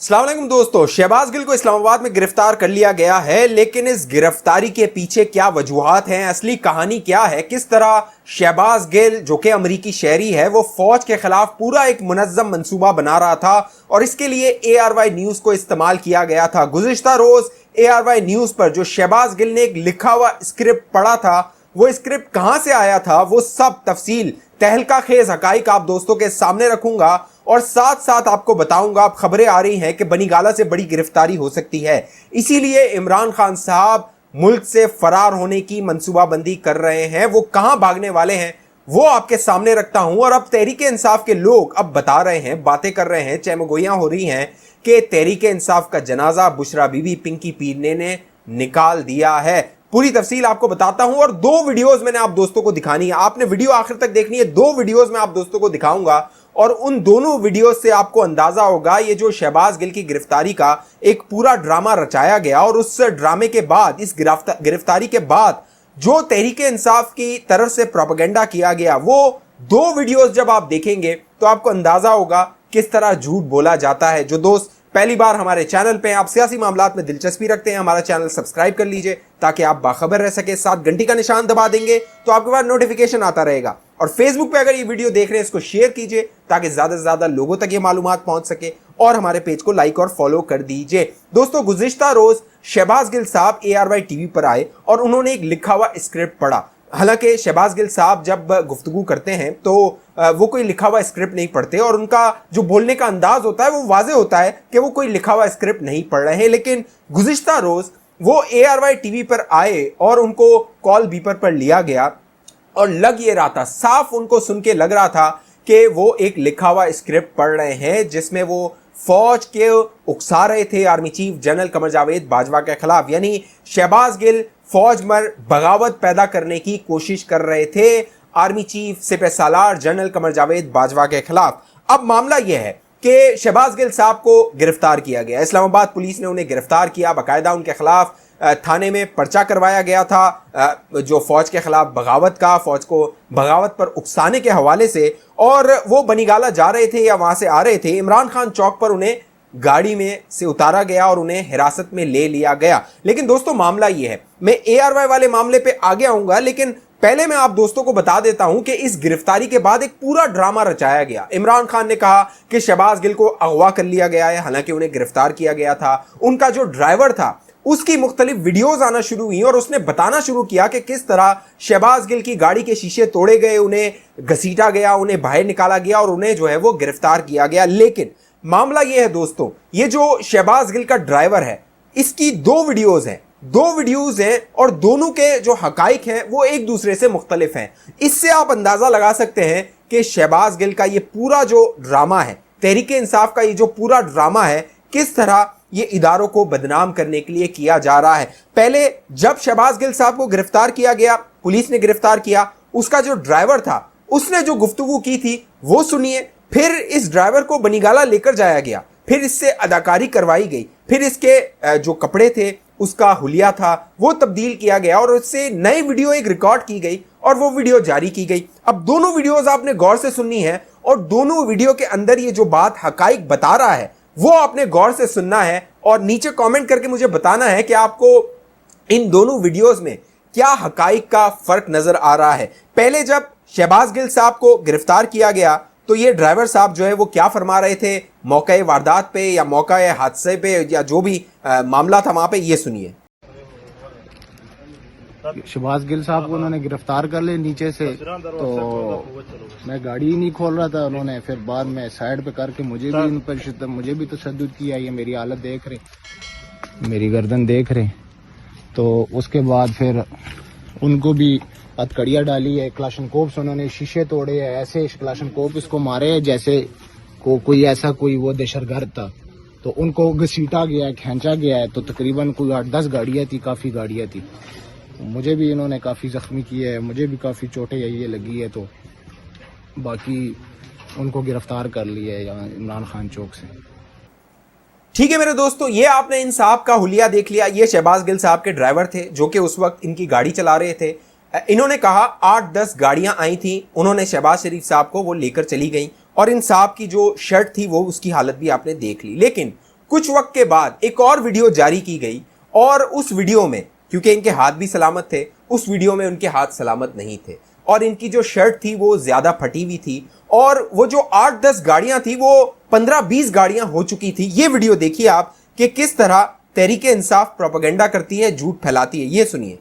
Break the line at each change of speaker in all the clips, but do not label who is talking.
अस्सलाम वालेकुम दोस्तों, शहबाज गिल को इस्लामाबाद में गिरफ्तार कर लिया गया है, लेकिन इस गिरफ्तारी के पीछे क्या वजूहात हैं, असली कहानी क्या है, किस तरह शहबाज गिल जो कि अमरीकी शहरी है वो फौज के खिलाफ पूरा एक मुनज़्ज़म मंसूबा बना रहा था और इसके लिए ARY न्यूज़ को इस्तेमाल किया गया था। गुज़िश्ता रोज ARY न्यूज़ पर जो शहबाज गिल ने एक लिखा हुआ स्क्रिप्ट पढ़ा था, वो स्क्रिप्ट कहां से आया था, वो सब तफसील तहलका खेज हकाइक आप दोस्तों के सामने रखूंगा और साथ साथ आपको बताऊंगा। अब खबरें आ रही हैं कि बनीगाला से बड़ी गिरफ्तारी हो सकती है, इसीलिए इमरान खान साहब मुल्क से फरार होने की मंसूबाबंदी कर रहे हैं। वो कहां भागने वाले हैं वो आपके सामने रखता हूं। और अब तहरीके इंसाफ के लोग अब बता रहे हैं, बातें कर रहे हैं, चहमगोइयां हो रही हैं कि तहरीके इंसाफ का जनाजा बुशरा बीबी पिंकी पीरने ने निकाल दिया है। पूरी तफसील आपको बताता हूं और दो वीडियोस मैंने आप दोस्तों को दिखानी है। आपने वीडियो आखिर तक देखनी है। दो वीडियोस में आप दोस्तों को दिखाऊंगा और उन दोनों वीडियोस से आपको अंदाजा होगा ये जो शहबाज गिल की गिरफ्तारी का एक पूरा ड्रामा रचाया गया और उस ड्रामे के बाद, इस गिरफ्तारी के बाद जो तहरीके इंसाफ की तरफ से प्रोपेगेंडा किया गया, वो दो वीडियोस जब आप देखेंगे तो आपको अंदाजा होगा किस तरह झूठ बोला जाता है। जो दोस्त पहली बार हमारे चैनल पे आप सियासी मामलात में दिलचस्पी रखते हैं, हमारा चैनल सब्सक्राइब कर लीजिए ताकि आप बाखबर रह सके। साथ घंटी का निशान दबा देंगे तो आपके पास नोटिफिकेशन आता रहेगा। और फेसबुक पे अगर ये वीडियो देख रहे हैं इसको शेयर कीजिए ताकि ज्यादा से ज्यादा लोगों तक ये मालूमात पहुंच सके और हमारे पेज को लाइक और फॉलो कर दीजिए। दोस्तों, गुज़िश्ता रोज शहबाज गिल साहब ARY टीवी पर आए और उन्होंने एक लिखा हुआ स्क्रिप्ट पढ़ा। हालांकि शहबाज गिल साहब जब गुफ्तगू करते हैं तो वो कोई लिखा हुआ स्क्रिप्ट नहीं पढ़ते और उनका जो बोलने का अंदाज होता है वो वाजे होता है कि वो कोई लिखा हुआ स्क्रिप्ट नहीं पढ़ रहे हैं। लेकिन गुज़िश्ता रोज वो ARY टीवी पर आए और उनको कॉल बीपर पर लिया गया और लग ये रहा था, साफ उनको सुन के लग रहा था कि वो एक लिखा हुआ स्क्रिप्ट पढ़ रहे हैं जिसमें वो फौज के उकसा रहे थे army chief general Qamar Javed Bajwa के खिलाफ। यानी शहबाज गिल फौज में बगावत पैदा करने की कोशिश कर रहे थे आर्मी चीफ सिपह सालार जनरल कमर जावेद बाजवा के खिलाफ। अब मामला यह है कि शहबाज गिल साहब को गिरफ्तार किया गया। इस्लामाबाद पुलिस ने उन्हें गिरफ्तार किया, बाकायदा उनके खिलाफ थाने में पर्चा करवाया गया था जो फौज के खिलाफ बगावत का, फौज को बगावत पर उकसाने के हवाले से। और वो बनीगाला जा रहे थे या वहां से आ रहे थे, इमरान खान चौक पर उन्हें गाड़ी में से उतारा गया और उन्हें हिरासत में ले लिया गया। लेकिन दोस्तों मामला ये है, मैं ARY वाले मामले पे आगे आऊंगा, लेकिन पहले मैं आप दोस्तों को बता देता हूं कि इस गिरफ्तारी के बाद एक पूरा ड्रामा रचाया गया। इमरान खान ने कहा कि शहबाज गिल को अगवा कर लिया गया है, हालांकि उन्हें गिरफ्तार किया गया था। उनका जो ड्राइवर था उसकी मुख्तलिफ वीडियोस आना शुरू हुई और उसने बताना शुरू किया कि किस तरह शहबाज गिल की गाड़ी के शीशे तोड़े गए, उन्हें घसीटा गया, उन्हें बाहर निकाला गया और उन्हें जो है वो गिरफ्तार किया गया। लेकिन मामला यह है दोस्तों, ये जो शहबाज गिल का ड्राइवर है इसकी दो वीडियोस हैं और दोनों के जो हकाइक हैं वो एक दूसरे से मुख्तलिफ हैं। इससे आप अंदाजा लगा सकते हैं कि शहबाज गिल का ये पूरा जो ड्रामा है, तहरीके इंसाफ का ये जो पूरा ड्रामा है, किस तरह ये इदारों को बदनाम करने के लिए किया जा रहा है। पहले जब शहबाज गिल साहब को गिरफ्तार किया गया, पुलिस ने गिरफ्तार किया, उसका जो ड्राइवर था उसने जो गुफ्तगू की थी वो सुनिए। फिर इस ड्राइवर को बनीगाला लेकर जाया गया, फिर इससे अदाकारी करवाई गई, फिर इसके जो कपड़े थे उसका हुलिया था वो तब्दील किया गया और उससे नई वीडियो एक रिकॉर्ड की गई और वो वीडियो जारी की गई। अब दोनों वीडियोस आपने गौर से सुननी है और दोनों वीडियो के अंदर ये जो बात हकाइक बता रहा है वो आपने गौर से सुनना है और नीचे कमेंट करके मुझे बताना है कि आपको इन दोनों वीडियोस में क्या हकाइक का फर्क नजर आ रहा है। पहले जब शहबाज गिल साहब को गिरफ्तार किया गया तो ये ड्राइवर साहब जो है वो क्या फरमा रहे थे मौके वारदात पे या मौके हादसे पे या जो भी मामला था वहां पे, ये सुनिए।
शहबाज गिल साहब को उन्होंने गिरफ्तार कर लिया नीचे से, तो मैं गाड़ी ही नहीं खोल रहा था। उन्होंने फिर बाद में साइड पे करके मुझे भी तशद्दुद किया। ये मेरी हालत देख रहे, मेरी गर्दन देख रहे, तो उसके बाद फिर उनको भी हथकड़ियाँ डाली है, क्लाशनकोप से उन्होंने शीशे तोड़े हैं, ऐसे क्लाशनकोप इसको मारे हैं जैसे कोई वो दहशतगर्द था। तो उनको घसीटा गया है, खींचा गया है। तो तकरीबन कोई 8-10 गाड़ियाँ थी, काफ़ी गाड़ियाँ थी। मुझे भी इन्होंने काफ़ी ज़ख्मी किया है, मुझे भी काफ़ी चोटें ये लगी है। तो बाकी उनको गिरफ्तार कर लिया है यहाँ इमरान खान चौक से।
ठीक है मेरे दोस्तों, ये आपने इन साहब का हुलिया देख लिया। ये शहबाज गिल साहब के ड्राइवर थे जो कि उस वक्त इनकी गाड़ी चला रहे थे। इन्होंने कहा 8-10 गाड़ियां आई थी, उन्होंने शहबाज शरीफ साहब को वो लेकर चली गई और इन साहब की जो शर्ट थी वो उसकी हालत भी आपने देख ली। लेकिन कुछ वक्त के बाद एक और वीडियो जारी की गई और उस वीडियो में, क्योंकि इनके हाथ भी सलामत थे, उस वीडियो में उनके हाथ सलामत नहीं थे और इनकी जो शर्ट थी वो ज्यादा फटी हुई थी और वो जो 8-10 गाड़ियां थी वो 15-20 गाड़ियां हो चुकी थी। ये वीडियो देखिए आप कि किस तरह तहरीके इंसाफ प्रोपेगेंडा करती है, झूठ फैलाती है। ये सुनिए।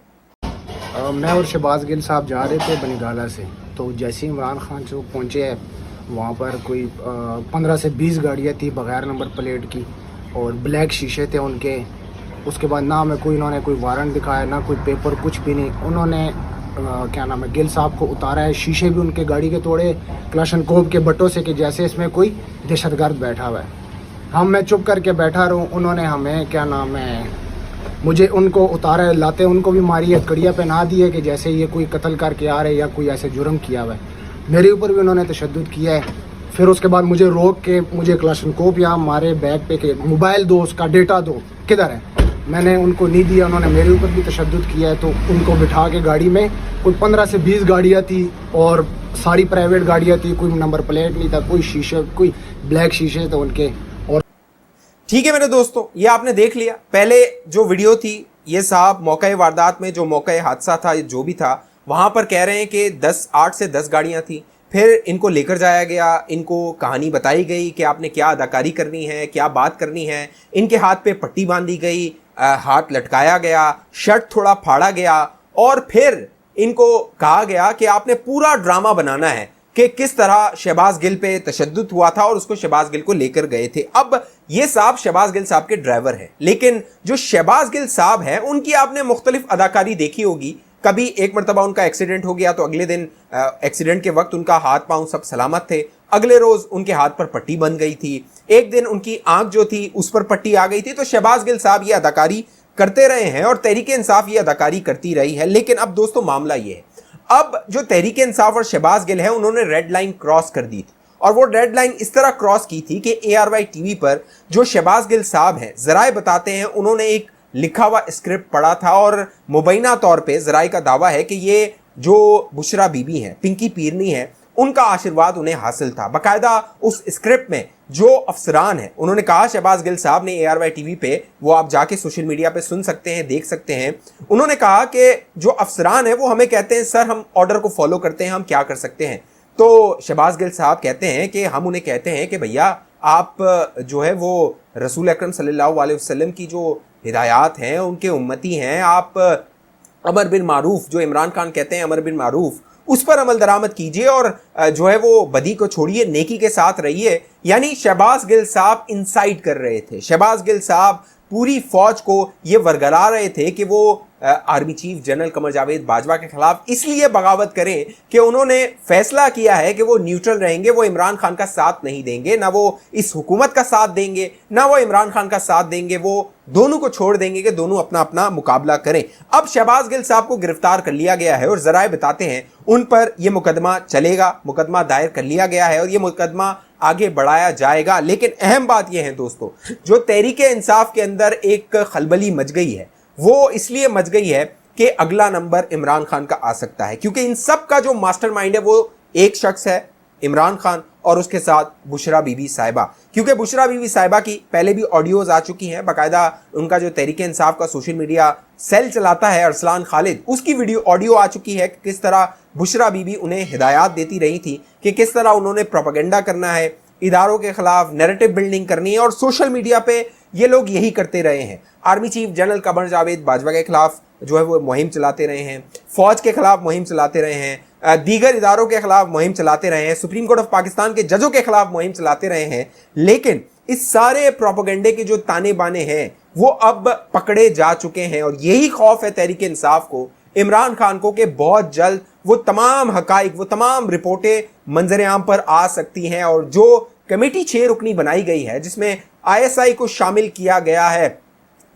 मैं और शहबाज गिल साहब जा रहे थे बनीगाला से, तो जैसे इमरान खान चौक पहुँचे हैं वहाँ पर कोई 15 से 20 गाड़ियाँ थी बगैर नंबर प्लेट की और ब्लैक शीशे थे उनके। उसके बाद ना हमें इन्होंने कोई वारंट दिखाया, ना कोई पेपर, कुछ भी नहीं। उन्होंने क्या नाम है, गिल साहब को उतारा है, शीशे भी उनके गाड़ी के तोड़े क्लाशनकोव के बट्टों से कि जैसे इसमें कोई दहशतगर्द बैठा हुआ है। मैं चुप करके बैठा रहूँ, उन्होंने हमें क्या नाम है, मुझे उनको उतारा, लाते उनको भी मारी है, कड़िया पहना दी है कि जैसे ये कोई कत्ल करके आ रहे या कोई ऐसे जुर्म किया हुआ है। मेरे ऊपर भी उन्होंने तशद्दुद किया है। फिर उसके बाद मुझे रोक के मुझे क्लाशनकोव या हमारे बैग पे के मोबाइल दो, उसका डेटा दो, किधर है? मैंने उनको नहीं दिया, उन्होंने मेरे ऊपर भी तशद्दुद किया है। तो उनको बिठा के गाड़ी में, कोई 15 से 20 गाड़ियाँ थी और सारी प्राइवेट गाड़ियाँ थी, कोई नंबर प्लेट नहीं था, कोई शीशे, कोई ब्लैक शीशे थे उनके। और
ठीक है मेरे दोस्तों, ये आपने देख लिया। पहले जो वीडियो थी, ये साहब मौके वारदात में, जो मौके हादसा था, जो भी था, वहां पर कह रहे हैं कि 8 से 10 गाड़ियां थी। फिर इनको लेकर जाया गया, इनको कहानी बताई गई कि आपने क्या अदाकारी करनी है, क्या बात करनी है। इनके हाथ पे पट्टी बांधी गई, हाथ लटकाया गया, शर्ट थोड़ा फाड़ा गया और फिर इनको कहा गया कि आपने पूरा ड्रामा बनाना है कि किस तरह शहबाज गिल पे तशद्दुद हुआ था और उसको शहबाज गिल को लेकर गए थे। अब ये साहब शहबाज गिल साहब के ड्राइवर हैं, लेकिन जो शहबाज गिल साहब हैं उनकी आपने मुख्तलिफ अदाकारी देखी होगी। कभी एक मरतबा उनका एक्सीडेंट हो गया तो अगले दिन एक्सीडेंट के वक्त उनका हाथ पांव सब सलामत थे, अगले रोज उनके हाथ पर पट्टी बन गई थी, एक दिन उनकी आंख जो थी उस पर पट्टी आ गई थी। तो शहबाज गिल साहब ये अदाकारी करते रहे हैं और तहरीके इंसाफ ये अदाकारी करती रही है। लेकिन अब दोस्तों मामला ये है, अब जो तहरीके इंसाफ और शहबाज गिल है उन्होंने रेड लाइन क्रॉस कर दी थी और वो रेड लाइन इस तरह क्रॉस की थी कि ARY टीवी पर जो शहबाज गिल साहब हैं, जराए बताते हैं, उन्होंने एक लिखा हुआ स्क्रिप्ट पढ़ा था और मुबैना तौर पे जराए का दावा है कि ये जो बुशरा बीबी हैं, पिंकी पीरनी है, उनका आशीर्वाद उन्हें हासिल था। बाकायदा उस स्क्रिप्ट में जो अफसरान है, उन्होंने कहा, शहबाज गिल साहब ने ARY टीवी पे, वो आप जाके सोशल मीडिया पे सुन सकते हैं, देख सकते हैं, उन्होंने कहा कि जो अफसरान है वो हमें कहते हैं सर हम ऑर्डर को फॉलो करते हैं, हम क्या कर सकते हैं। तो शहबाज गिल साहब कहते हैं कि हम उन्हें कहते हैं कि भैया आप जो है वो रसूल अकरम सल्लल्लाहु अलैहि वसल्लम की जो हिदायत हैं, उनके उम्मती हैं, आप अमर बिन मारूफ, जो इमरान खान कहते हैं अमर बिन मारूफ, उस पर अमल दरामद कीजिए और जो है वो बदी को छोड़िए, नेकी के साथ रहिए। यानी शहबाज गिल साहब इंसाइट कर रहे थे, शहबाज गिल साहब पूरी फौज को ये वरगला रहे थे कि वो army chief general Qamar Javed Bajwa के खिलाफ इसलिए बगावत करें कि उन्होंने फैसला किया है कि वो न्यूट्रल रहेंगे, वो इमरान खान का साथ नहीं देंगे, ना वो इस हुकूमत का साथ देंगे, ना वो इमरान खान का साथ देंगे, वो दोनों को छोड़ देंगे कि दोनों अपना अपना मुकाबला करें। अब शहबाज गिल साहब को गिरफ्तार कर लिया गया है और जराए बताते हैं उन पर यह मुकदमा चलेगा, मुकदमा दायर कर लिया गया है और यह मुकदमा आगे बढ़ाया जाएगा। लेकिन अहम बात यह है दोस्तों, जो तहरीके इंसाफ के अंदर एक खलबली मच गई है, वो इसलिए मच गई है कि अगला नंबर इमरान खान का आ सकता है, क्योंकि इन सब का जो मास्टरमाइंड है वो एक शख्स है, इमरान खान, और उसके साथ बुशरा बीबी साहिबा। क्योंकि बुशरा बीबी साहिबा की पहले भी ऑडियोज आ चुकी हैं, बाकायदा उनका जो तहरीके इंसाफ का सोशल मीडिया सेल चलाता है अरसलान खालिद, उसकी ऑडियो आ चुकी है कि किस तरह बुशरा बीबी उन्हें हिदायत देती रही थी कि किस तरह उन्होंने प्रोपेगेंडा करना है, इदारों के खिलाफ नैरेटिव बिल्डिंग करनी है, और सोशल मीडिया पे ये लोग यही करते रहे हैं। Army chief general Qamar Javed Bajwa के खिलाफ जो है वो मुहिम चलाते रहे हैं, फौज के खिलाफ मुहिम चलाते रहे हैं, दीगर इदारों के खिलाफ मुहिम चलाते रहे हैं, सुप्रीम कोर्ट ऑफ पाकिस्तान के जजों के खिलाफ मुहिम चलाते रहे हैं। लेकिन इस सारे प्रोपेगेंडे के जो ताने बाने हैं वो अब पकड़े जा चुके हैं और यही खौफ है तहरीके इंसाफ को, इमरान खान को, कि बहुत जल्द वो तमाम हकाइक, वो तमाम रिपोर्टें मंजर आम पर आ सकती हैं। और जो कमेटी 6 रुकनी बनाई गई है जिसमें ISI को शामिल किया गया है,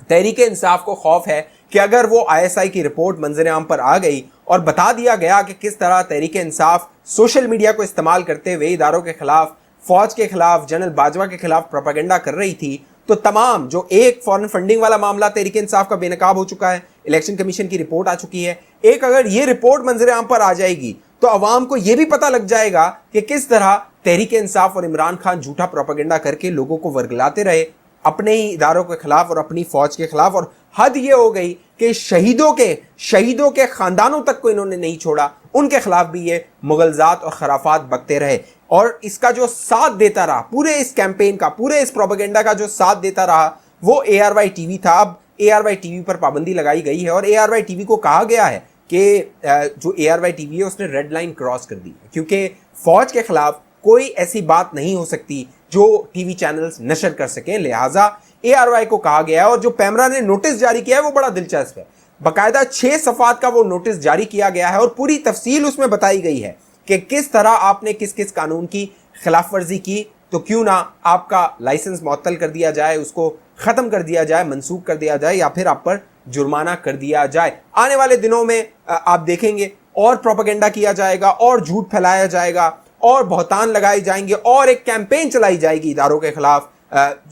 तहरीके इंसाफ को खौफ है कि अगर वो ISI की रिपोर्ट मंजर आम पर आ गई और बता दिया गया कि किस तरह तहरीके इंसाफ सोशल मीडिया को इस्तेमाल करते हुए इदारों के खिलाफ, फौज के खिलाफ, जनरल बाजवा के खिलाफ प्रोपेगेंडा कर रही थी, तो तमाम जो एक फॉरेन फंडिंग वाला मामला तहरीके इंसाफ का बेनकाब हो चुका है, इलेक्शन कमीशन की रिपोर्ट आ चुकी है, एक अगर ये रिपोर्ट मंजर आम पर आ जाएगी तो अवाम को यह भी पता लग जाएगा कि किस तरह तहरीके इंसाफ और इमरान खान झूठा प्रोपेगेंडा करके लोगों को वर्गलाते रहे, अपने ही इदारों के खिलाफ और अपनी फौज के खिलाफ। और हद ये हो गई कि शहीदों के खानदानों तक को इन्होंने नहीं छोड़ा, उनके खिलाफ भी ये मुगलजात और खराफात बकते रहे। और इसका जो साथ देता रहा, पूरे इस कैंपेन का, पूरे इस प्रोपेगेंडा का जो साथ देता रहा, वो ARY टीवी था। अब ARY टीवी पर पाबंदी लगाई गई है और ARY टीवी को कहा गया है कि जो ARY टीवी है उसने रेड लाइन क्रॉस कर दी, क्योंकि फौज के खिलाफ कोई ऐसी बात नहीं हो सकती जो टीवी चैनल्स नशर कर सकें। लिहाजा ARY को कहा गया है। और जो पैमरा ने नोटिस जारी किया है वो बड़ा दिलचस्प है। बाकायदा 6 सफ़ात का वो नोटिस जारी किया गया है और पूरी तफसील उसमें बताई गई है कि किस तरह आपने किस किस कानून की खिलाफ वर्जी की, तो क्यों ना आपका लाइसेंस मुअत्तल कर दिया जाए, उसको ख़त्म कर दिया जाए, मनसूख कर दिया जाए, या फिर आप पर जुर्माना कर दिया जाए। आने वाले दिनों में आप देखेंगे और प्रोपेगेंडा किया जाएगा और झूठ फैलाया जाएगा और बहतान लगाए जाएंगे और एक कैंपेन चलाई जाएगी इदारों के खिलाफ,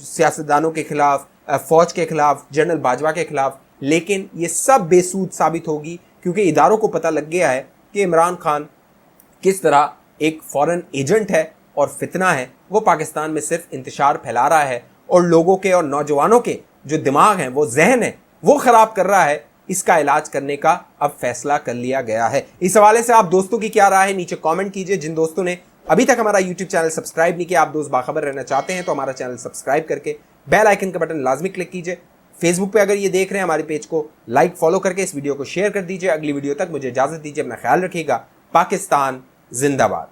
सियासतदानों के खिलाफ, फौज के खिलाफ, जनरल बाजवा के खिलाफ। लेकिन ये सब बेसूद साबित होगी, क्योंकि इदारों को पता लग गया है कि इमरान खान किस तरह एक फॉरेन एजेंट है और फितना है। वो पाकिस्तान में सिर्फ इंतशार फैला रहा है और लोगों के और नौजवानों के जो दिमाग हैं, वो जहन है, वो ख़राब कर रहा है। इसका इलाज करने का अब फैसला कर लिया गया है। इस हवाले से आप दोस्तों की क्या राय है, नीचे कमेंट कीजिए। जिन दोस्तों ने अभी तक हमारा YouTube चैनल सब्सक्राइब नहीं किया, आप दोस्त बाखबर रहना चाहते हैं तो हमारा चैनल सब्सक्राइब करके बेल आइकन का बटन लाजमी क्लिक कीजिए। फेसबुक पे अगर ये देख रहे हैं हमारे पेज को लाइक फॉलो करके इस वीडियो को शेयर कर दीजिए। अगली वीडियो तक मुझे इजाज़त दीजिए, अपना ख्याल रखिएगा। पाकिस्तान जिंदाबाद।